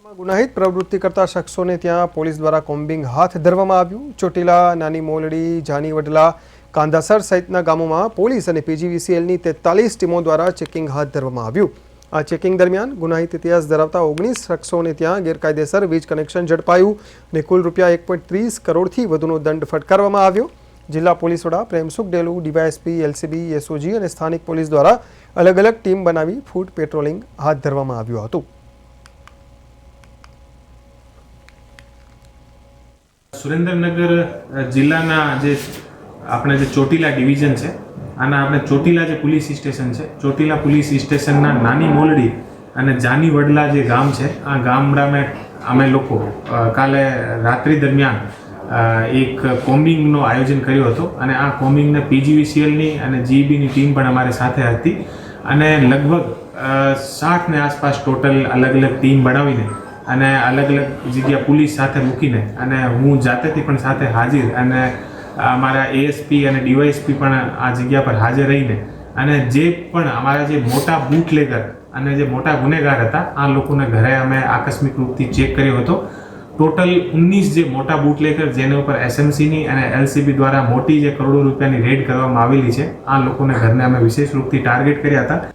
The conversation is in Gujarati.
ગુનાહિત પ્રવૃત્તિ કરતા શખ્સોને ત્યાં પોલીસ દ્વારા કોમ્બિંગ હાથ ધરવામાં આવ્યું। ચોટીલા, નાની મોલડી, જાનીવડલા, કાંદાસર સહિતના ગામોમાં પોલીસ અને પીજીવીસીએલની 43 ટીમો દ્વારા ચેકિંગ હાથ ધરવામાં આવ્યું। આ ચેકિંગ દરમિયાન ગુનાહિત ઇતિહાસ ધરાવતા 19 શખ્સોને ત્યાં ગેરકાયદેસર વીજ કનેક્શન ઝડપાયું અને કુલ રૂપિયા 1.30 કરોડથી વધુનો દંડ ફટકારવામાં આવ્યો। જિલ્લા પોલીસ વડા Premsukh Delu, DYSP, LCB, SOG અને સ્થાનિક પોલીસ દ્વારા અલગ અલગ ટીમ બનાવી ફૂટ પેટ્રોલિંગ હાથ ધરવામાં આવ્યું હતું। સુરેન્દ્રનગર જિલ્લાના આપણે જે ચોટીલા ડિવિઝન છે આના આપણે ચોટીલા જે પોલીસ સ્ટેશન છે, ચોટીલા પોલીસ સ્ટેશનના નાની મોલડી અને જાનીવડલા જે ગામ છે, આ ગામડામાં અમે લોકો કાલે રાત્રિ દરમિયાન એક કોમ્બિંગનું આયોજન કર્યું હતું અને આ કોમ્બિંગને પીજીવીસીએલની અને જીઈબીની ટીમ પણ અમારી સાથે હતી અને લગભગ 60ની આસપાસ ટોટલ અલગ અલગ ટીમ બનાવીને અને અલગ અલગ જગ્યા પોલીસ સાથે મૂકીને અને હું જાતેથી પણ સાથે હાજર અને અમારા એએસપી અને ડીવાયએસપી પણ આ જગ્યા પર હાજર રહીને અને જે પણ અમારા જે મોટા બૂટલેગર અને જે મોટા ગુનેગાર હતા આ લોકોને ઘરે અમે આકસ્મિક રૂપથી ચેક કર્યો હતો। ટોટલ 19 જે મોટા બૂટલેગર જેના ઉપર એસએમસીની અને એલસીબી દ્વારા મોટી જે કરોડો રૂપિયાની રેડ કરવામાં આવેલી છે, આ લોકોને ઘરને અમે વિશેષ રૂપથી ટાર્ગેટ કર્યા હતા।